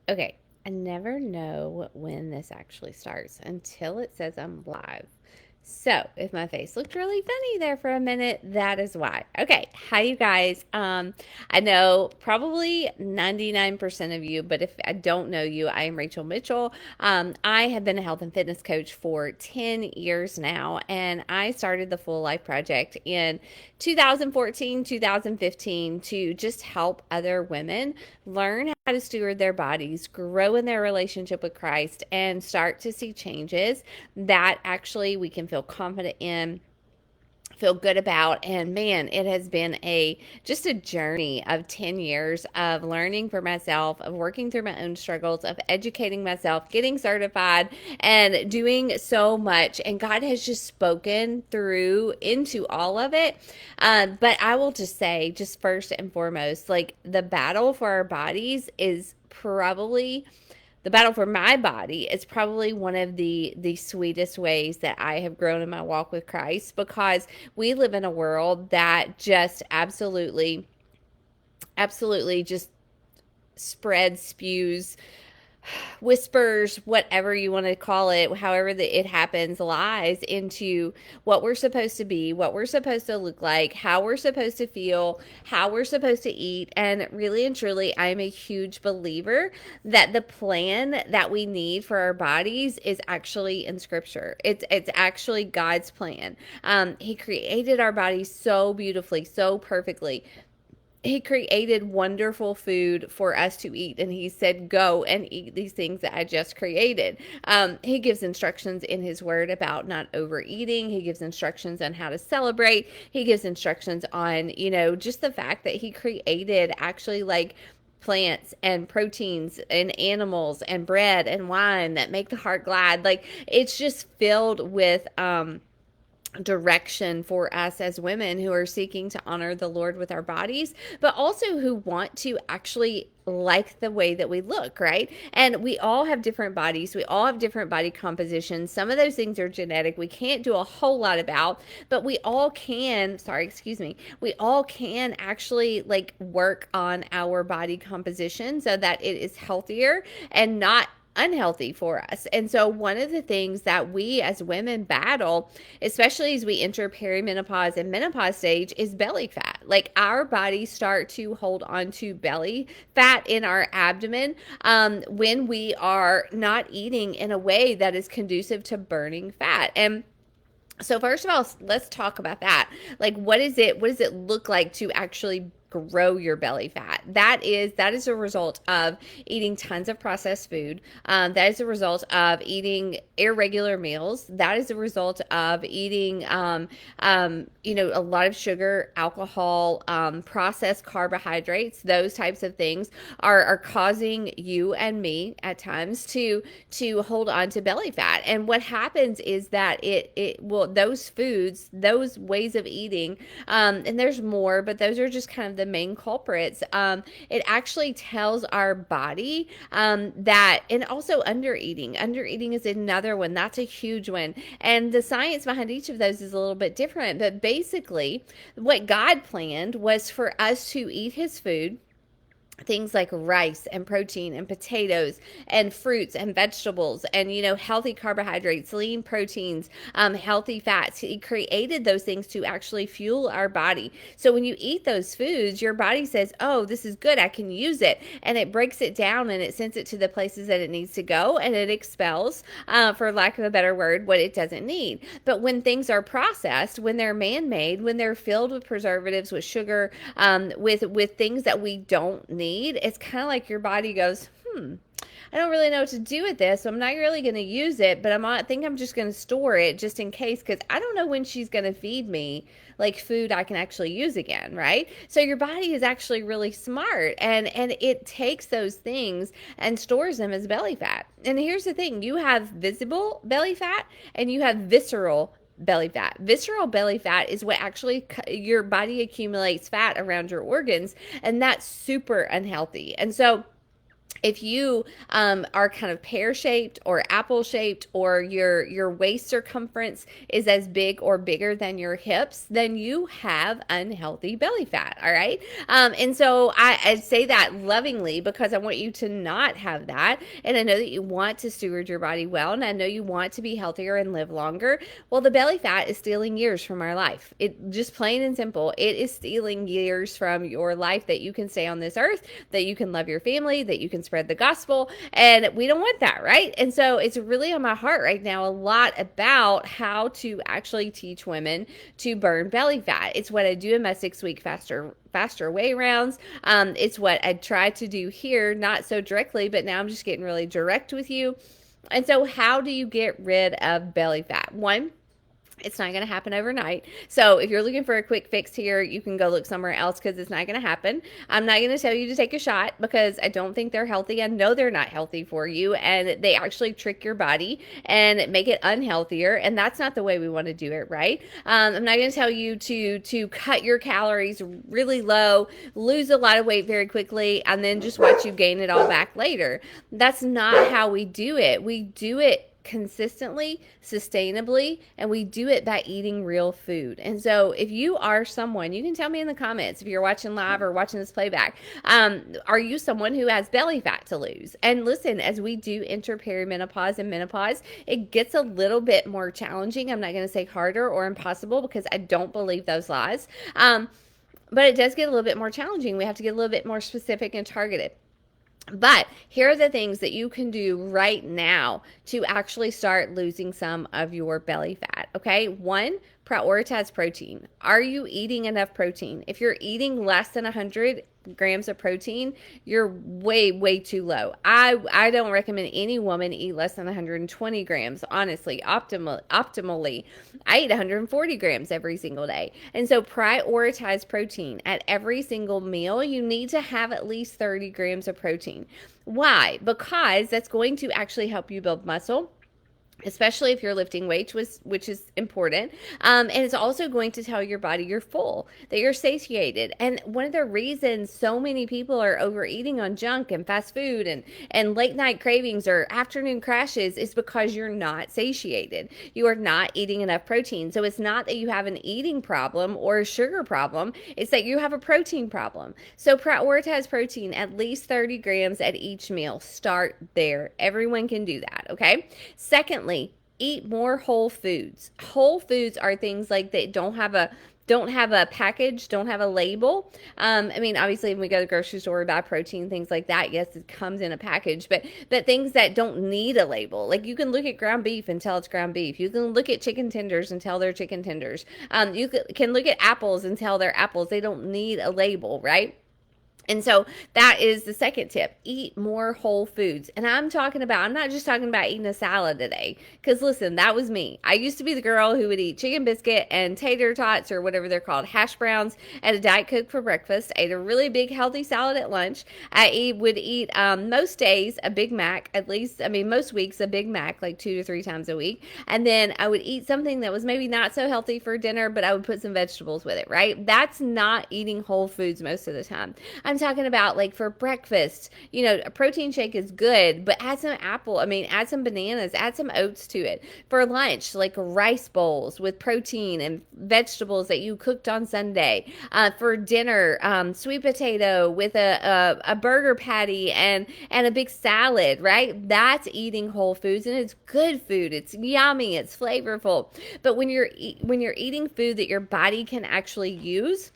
Okay, I never know when this actually starts until it says I'm live. So, if my face looked really funny there for a minute, that is why. Okay, hi you guys. I know probably 99% of you, but if I don't know you, I am Rachel Mitchell. I have been a health and fitness coach for 10 years now, and I started the Full Life Project in 2014, 2015 to just help other women learn how to steward their bodies, grow in their relationship with Christ, and start to see changes that actually we can feel confident in, feel good about. And man, it has been a just a journey of 10 years of learning for myself, of working through my own struggles, of educating myself, getting certified, and doing so much. And God has just spoken through into all of it. But I will just say, just first and foremost, like the battle for our bodies is probably the battle for my body is probably one of the sweetest ways that I have grown in my walk with Christ, because we live in a world that just absolutely just spreads, spews, whispers, whatever you want to call it, however it happens, lies into what we're supposed to be, what we're supposed to look like, how we're supposed to feel, how we're supposed to eat. And really and truly, I'm a huge believer that the plan that we need for our bodies is actually in Scripture. It's actually God's plan. He created our bodies so beautifully, so perfectly. He created wonderful food for us to eat, and he said, go and eat these things that I just created. He gives instructions in his word about not overeating. He gives instructions on how to celebrate. He gives instructions on, just the fact that he created actually like plants and proteins and animals and bread and wine that make the heart glad. Like, it's just filled with direction for us as women who are seeking to honor the Lord with our bodies, but also who want to actually like the way that we look, right? And we all have different bodies. We all have different body compositions. Some of those things are genetic. We can't do a whole lot about, but we all can, sorry, excuse me, we all can actually like work on our body composition so that it is healthier and not unhealthy for us. And so one of the things that we as women battle, especially as we enter perimenopause and menopause stage, is belly fat. Like, our bodies start to hold on to belly fat in our abdomen when we are not eating in a way that is conducive to burning fat. And so first of all, let's talk about that. Like, what does it look like to actually grow your belly fat? That is a result of eating tons of processed food. That is a result of eating irregular meals. That is a result of eating a lot of sugar, alcohol, processed carbohydrates. Those types of things are causing you and me at times to hold on to belly fat. And what happens is that it will, those foods, those ways of eating, and there's more, but those are just kind of the main culprits. It actually tells our body that, and also undereating is another one. That's a huge one, and the science behind each of those is a little bit different. But basically, what God planned was for us to eat his food, things like rice and protein and potatoes and fruits and vegetables and healthy carbohydrates, lean proteins, healthy fats. He created those things to actually fuel our body. So when you eat those foods, your body says, oh, this is good, I can use it, and it breaks it down and it sends it to the places that it needs to go, and it expels, for lack of a better word, what it doesn't need. But when things are processed, when they're man-made, when they're filled with preservatives, with sugar, with things that we don't need, it's kind of like your body goes, I don't really know what to do with this, so I'm not really going to use it, but I think I'm just going to store it just in case, because I don't know when she's going to feed me like food I can actually use again, right? So your body is actually really smart, and it takes those things and stores them as belly fat. And here's the thing, you have visible belly fat and you have visceral belly fat. Visceral belly fat is what actually your body accumulates fat around your organs, and that's super unhealthy. And so If you are kind of pear shaped or apple shaped, or your waist circumference is as big or bigger than your hips, then you have unhealthy belly fat. All right. And so I say that lovingly because I want you to not have that. And I know that you want to steward your body well, and I know you want to be healthier and live longer. Well, the belly fat is stealing years from our life. It just plain and simple. It is stealing years from your life that you can stay on this earth, that you can love your family, that you can spread the gospel, and we don't want that, right? And so it's really on my heart right now a lot about how to actually teach women to burn belly fat. It's what I do in my 6-week faster way rounds. It's what I try to do here, not so directly, but now I'm just getting really direct with you. And so how do you get rid of belly fat? One, it's not going to happen overnight. So if you're looking for a quick fix here, you can go look somewhere else because it's not going to happen. I'm not going to tell you to take a shot because I don't think they're healthy. I know they're not healthy for you, and they actually trick your body and make it unhealthier. And that's not the way we want to do it, right? I'm not going to tell you to cut your calories really low, lose a lot of weight very quickly, and then just watch you gain it all back later. That's not how we do it. We do it consistently, sustainably, and we do it by eating real food. And so if you are someone, you can tell me in the comments if you're watching live or watching this playback, are you someone who has belly fat to lose? And listen, as we do enter perimenopause and menopause, it gets a little bit more challenging. I'm not going to say harder or impossible because I don't believe those lies. But it does get a little bit more challenging. We have to get a little bit more specific and targeted. But here are the things that you can do right now to actually start losing some of your belly fat. Okay. One, prioritize protein. Are you eating enough protein? If you're eating less than 100 grams of protein, you're way too low. I don't recommend any woman eat less than 120 grams. Honestly, optimally, I eat 140 grams every single day. And so prioritize protein at every single meal. You need to have at least 30 grams of protein. Why? Because that's going to actually help you build muscle, especially if you're lifting weights, which is important. And it's also going to tell your body you're full, that you're satiated. And one of the reasons so many people are overeating on junk and fast food and late night cravings or afternoon crashes is because you're not satiated. You are not eating enough protein. So it's not that you have an eating problem or a sugar problem. It's that you have a protein problem. So prioritize protein, at least 30 grams at each meal. Start there. Everyone can do that. Okay. Secondly, eat more whole foods. Whole foods are things like that don't have a package, don't have a label. I mean, obviously, when we go to the grocery store, we buy protein, things like that. Yes, it comes in a package, but things that don't need a label. Like you can look at ground beef and tell it's ground beef. You can look at chicken tenders and tell they're chicken tenders. You can look at apples and tell they're apples. They don't need a label, right? And so that is the second tip. Eat more whole foods. And I'm not just talking about eating a salad today. Because listen, that was me. I used to be the girl who would eat chicken biscuit and tater tots or whatever they're called, hash browns, and a Diet Coke for breakfast. I ate a really big healthy salad at lunch. I would eat most days a Big Mac, most weeks a Big Mac, like 2 to 3 times a week. And then I would eat something that was maybe not so healthy for dinner, but I would put some vegetables with it, right? That's not eating whole foods most of the time. I'm talking about like for breakfast, a protein shake is good, but add some bananas, add some oats to it. For lunch, like rice bowls with protein and vegetables that you cooked on Sunday. For dinner, sweet potato with a burger patty and a big salad, right? That's eating whole foods, and it's good food. It's yummy. It's flavorful. But when you're eating food that your body can actually use,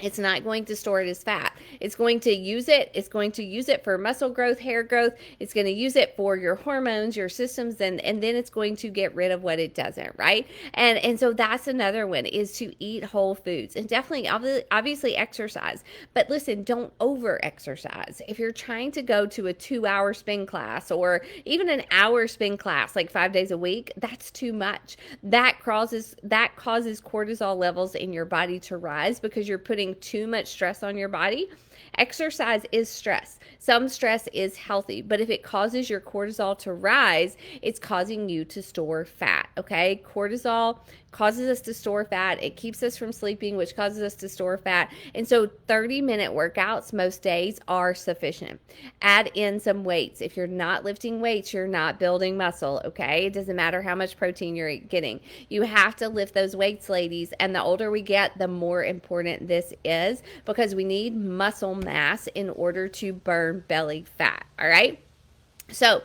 it's not going to store it as fat. It's going to use it. It's going to use it for muscle growth, hair growth. It's going to use it for your hormones, your systems, and then it's going to get rid of what it doesn't, right? And so that's another one, is to eat whole foods, and definitely obviously exercise. But listen, don't over exercise. If you're trying to go to a 2-hour spin class or even an hour spin class like 5 days a week, that's too much. That causes cortisol levels in your body to rise because you're putting putting too much stress on your body. Exercise is stress. Some stress is healthy, but if it causes your cortisol to rise, it's causing you to store fat, okay? Cortisol causes us to store fat. It keeps us from sleeping, which causes us to store fat. And so 30-minute workouts most days are sufficient. Add in some weights. If you're not lifting weights, you're not building muscle, okay? It doesn't matter how much protein you're getting. You have to lift those weights, ladies. And the older we get, the more important this is, because we need muscle mass in order to burn belly fat, all right? So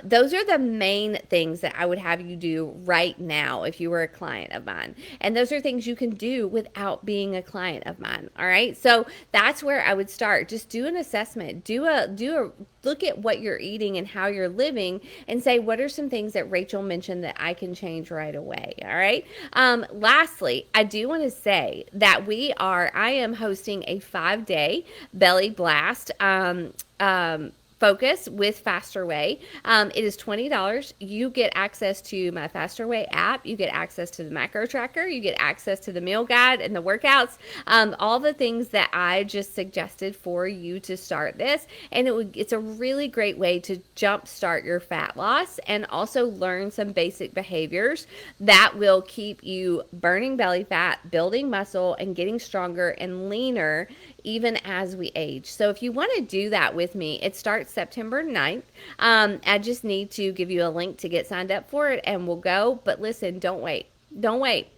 those are the main things that I would have you do right now if you were a client of mine. And those are things you can do without being a client of mine. All right. So that's where I would start. Just do an assessment. Do a look at what you're eating and how you're living and say, what are some things that Rachel mentioned that I can change right away? All right. Lastly, I do want to say that I am hosting a 5-day belly blast focus with Faster Way. It is $20. You get access to my Faster Way app. You get access to the macro tracker. You get access to the meal guide and the workouts, all the things that I just suggested for you to start this. And it's a really great way to jumpstart your fat loss and also learn some basic behaviors that will keep you burning belly fat, building muscle, and getting stronger and leaner even as we age. So if you want to do that with me, it starts September 9th. I just need to give you a link to get signed up for it and we'll go. But listen, don't wait. Don't wait.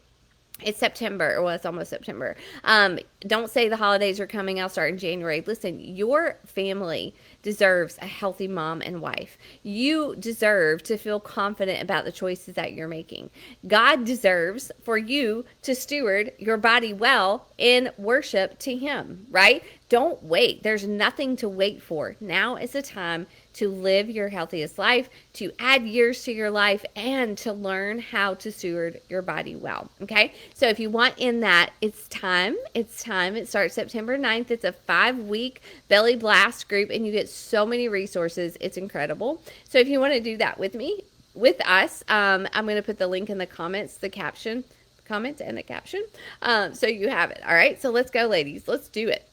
It's September. Well, it's almost September. Don't say the holidays are coming. I'll start in January. Listen, your family deserves a healthy mom and wife. You deserve to feel confident about the choices that you're making. God deserves for you to steward your body well in worship to Him, right? Don't wait. There's nothing to wait for. Now is the time to live your healthiest life, to add years to your life, and to learn how to steward your body well, okay? So if you want in that, it's time. It's time. It starts September 9th. It's a 5-week belly blast group, and you get so many resources. It's incredible. So if you want to do that with me, with us, I'm going to put the link in the comments, comment and the caption, so you have it. All right, so let's go, ladies. Let's do it.